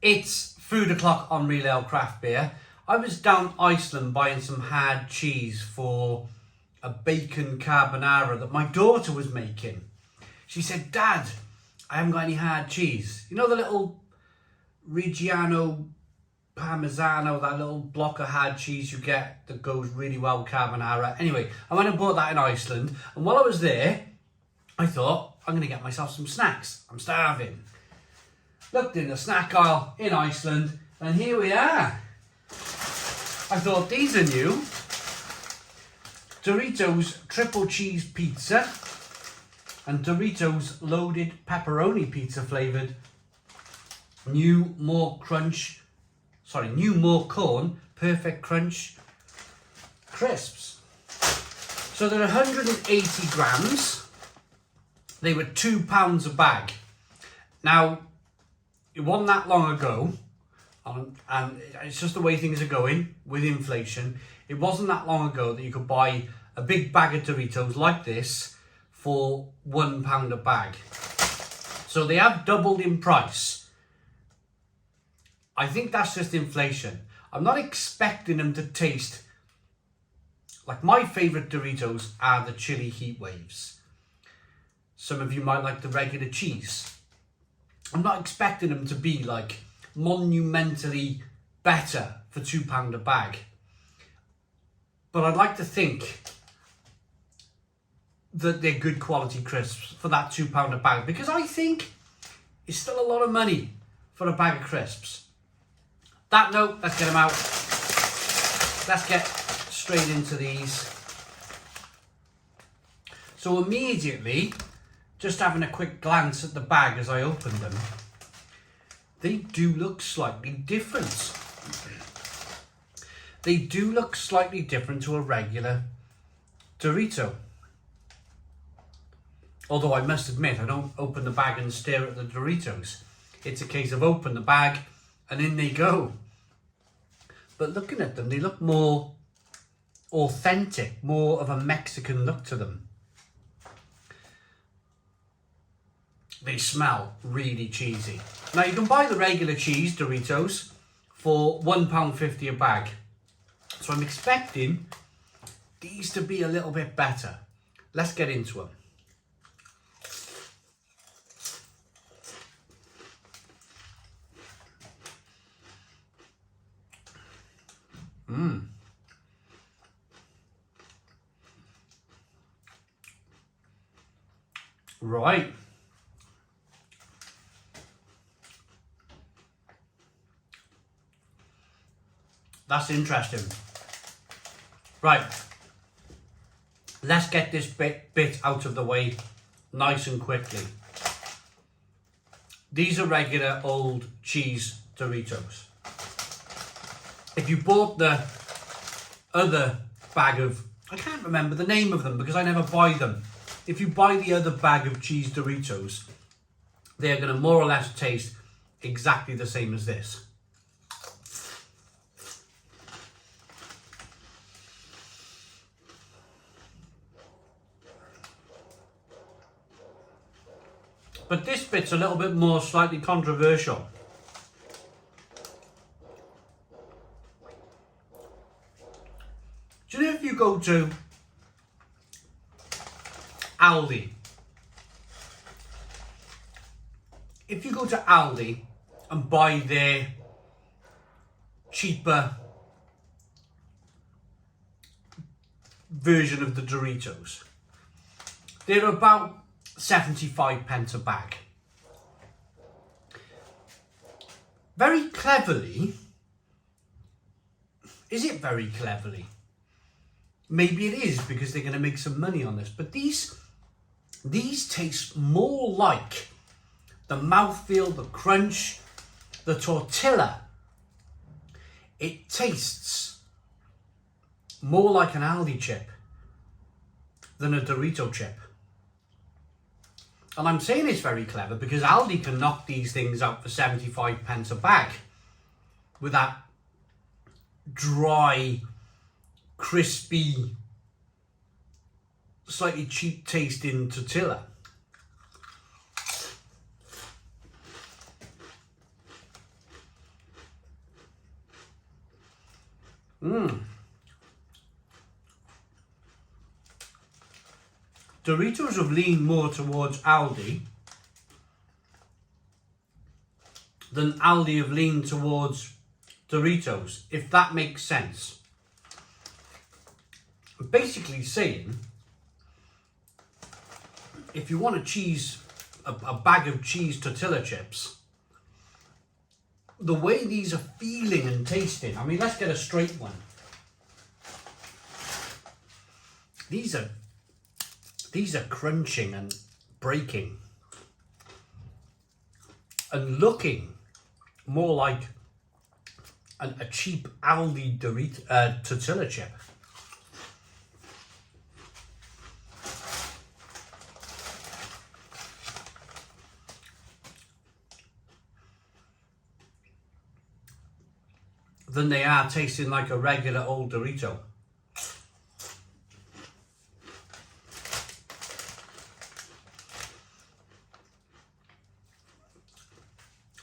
It's food o'clock on Real Ale Craft Beer. I was down Iceland buying some hard cheese for a bacon carbonara that my daughter was making. She said, "Dad, I haven't got any hard cheese." You know the little Reggiano Parmesano, that little block of hard cheese you get that goes really well with carbonara. Anyway, I went and bought that in Iceland, and while I was there, I thought, I'm going to get myself some snacks. I'm starving. Looked in the snack aisle in Iceland, and here we are. I thought, these are new. Doritos triple cheese pizza and Doritos loaded pepperoni pizza flavoured new more corn perfect crunch crisps. So they're 180 grams. They were £2 a bag. Now, it wasn't that long ago, and it's just the way things are going with inflation. It wasn't that long ago that you could buy a big bag of Doritos like this for £1 a bag. So they have doubled in price. I think that's just inflation. I'm not expecting them to taste like my favourite Doritos are the chili heat waves. Some of you might like the regular cheese. I'm not expecting them to be like monumentally better for £2 a bag. But I'd like to think that they're good quality crisps for that £2 a bag, because I think it's still a lot of money for a bag of crisps. That note, let's get them out. Let's get straight into these. So immediately, just having a quick glance at the bag as I open them, they do look slightly different. They do look slightly different to a regular Dorito. Although I must admit, I don't open the bag and stare at the Doritos. It's a case of open the bag and in they go. But looking at them, they look more authentic, more of a Mexican look to them. They smell really cheesy. Now you can buy the regular cheese Doritos for £1.50 a bag. So I'm expecting these to be a little bit better. Let's get into them. Right. That's interesting. Right. Let's get this bit out of the way nice and quickly. These are regular old cheese Doritos. If you bought the other bag of, I can't remember the name of them because I never buy them. If you buy the other bag of cheese Doritos, they're going to more or less taste exactly the same as this. But this bit's a little bit more slightly controversial. Do you know if you go to Aldi, and buy their cheaper version of the Doritos, they're about 75p a bag. Very cleverly, is it very cleverly? Maybe it is because they're going to make some money on this, but these taste more like the mouthfeel, the crunch, the tortilla. It tastes more like an Aldi chip than a Dorito chip. And I'm saying it's very clever because Aldi can knock these things out for 75p a bag with that dry, crispy, slightly cheap tasting tortilla. Doritos have leaned more towards Aldi than Aldi have leaned towards Doritos, if that makes sense. I'm basically saying, if you want a bag of cheese tortilla chips, the way these are feeling and tasting, I mean, let's get a straight one. These are crunching and breaking and looking more like a cheap Aldi tortilla chip. Than they are tasting like a regular old Dorito.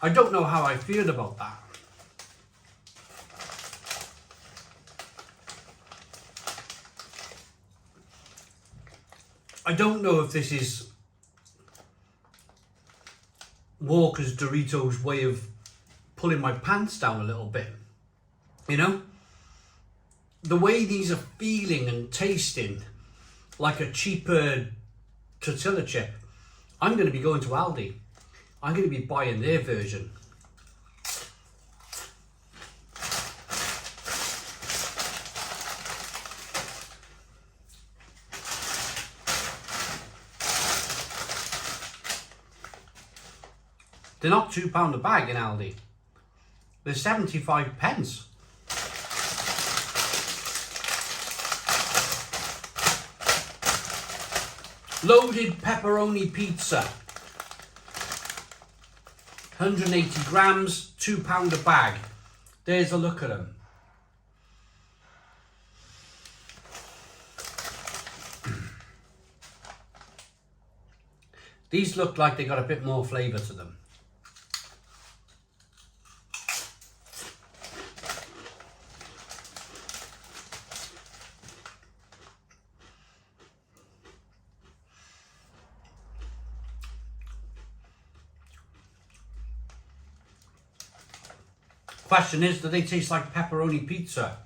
I don't know how I feel about that. I don't know if this is Walker's Doritos way of pulling my pants down a little bit. You know? The way these are feeling and tasting like a cheaper tortilla chip, I'm going to be going to Aldi. I'm going to be buying their version. They're not £2 a bag in Aldi. They're 75 pence. Loaded pepperoni pizza. 180 grams, £2 a bag. There's a look at them. These look like they got a bit more flavour to them. Question is, do they taste like pepperoni pizza?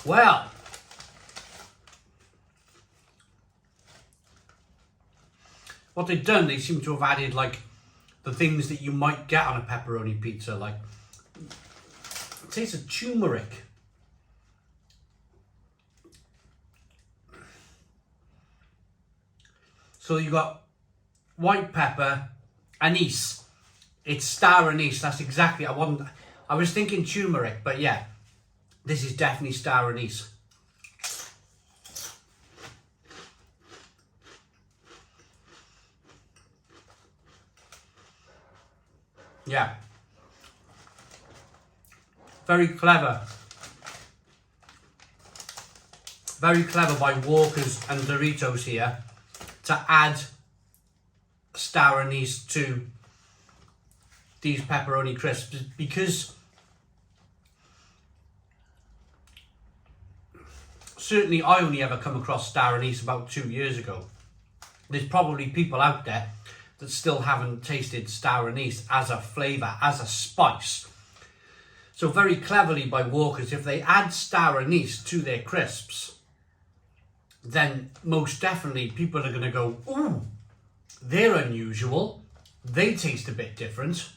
Well, what they've done, they seem to have added like the things that you might get on a pepperoni pizza, like it tastes of turmeric. So you got white pepper, anise. It's star anise. That's exactly. I was thinking turmeric, but yeah, this is definitely star anise. Yeah. Very clever. Very clever by Walkers and Doritos here to add star anise to these pepperoni crisps, because certainly I only ever come across star anise about 2 years ago. There's probably people out there that still haven't tasted star anise as a flavour, as a spice. So very cleverly by Walkers, if they add star anise to their crisps, then most definitely people are going to go, ooh, they're unusual. They taste a bit different.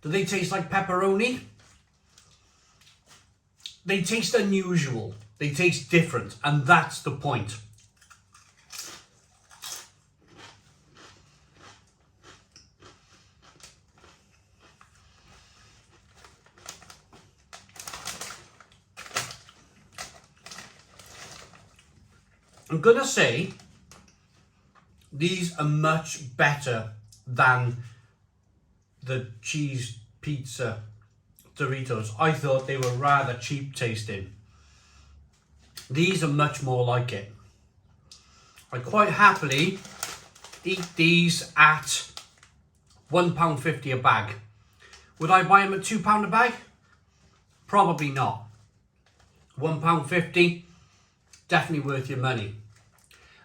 Do they taste like pepperoni? They taste unusual. They taste different, and that's the point. I'm gonna say these are much better than the cheese pizza Doritos. I thought they were rather cheap tasting. These are much more like it. I quite happily eat these at £1.50 a bag. Would I buy them at £2 a bag? Probably not. £1.50, definitely worth your money.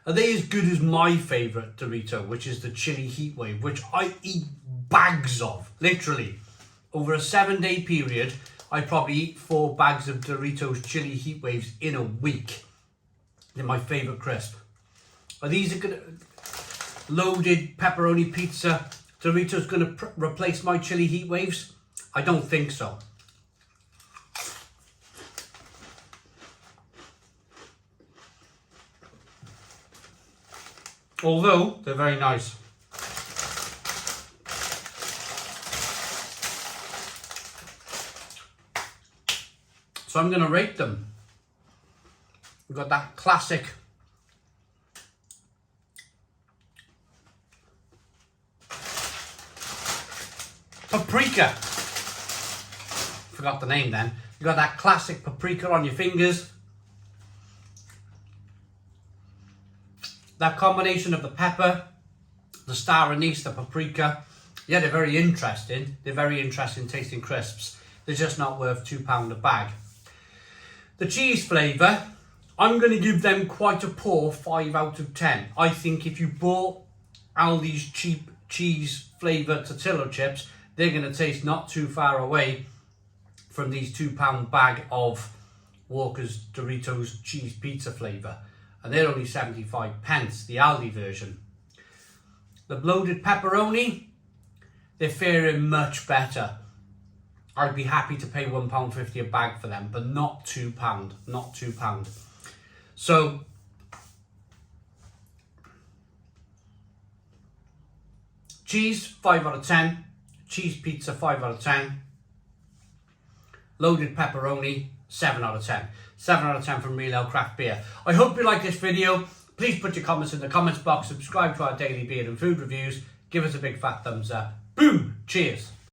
Are they as good as my favourite Dorito, which is the chili heatwave, which I eat bags of, literally. Over a 7-day period, I probably eat 4 bags of Doritos chili heatwaves in a week. They're my favourite crisp. Are these a good loaded pepperoni pizza Doritos going to replace my chili heatwaves? I don't think so. Although they're very nice. So I'm going to rate them. We've got that classic paprika. Forgot the name then. You got that classic paprika on your fingers. That combination of the pepper, the star anise, the paprika. Yeah, they're very interesting. They're very interesting tasting crisps. They're just not worth £2 a bag. The cheese flavour, I'm going to give them quite a poor 5 out of 10. I think if you bought Aldi's cheap cheese flavoured tortilla chips, they're going to taste not too far away from these £2 bag of Walker's Doritos cheese pizza flavour. And they're only 75 pence, the Aldi version. The loaded pepperoni, they're faring much better. I'd be happy to pay £1.50 a bag for them, but not £2, not £2. So, cheese, 5 out of 10. Cheese pizza, 5 out of 10. Loaded pepperoni, 7 out of 10. 7 out of 10 from Real Ale Craft Beer. I hope you like this video. Please put your comments in the comments box. Subscribe to our daily beer and food reviews. Give us a big fat thumbs up. Boom! Cheers!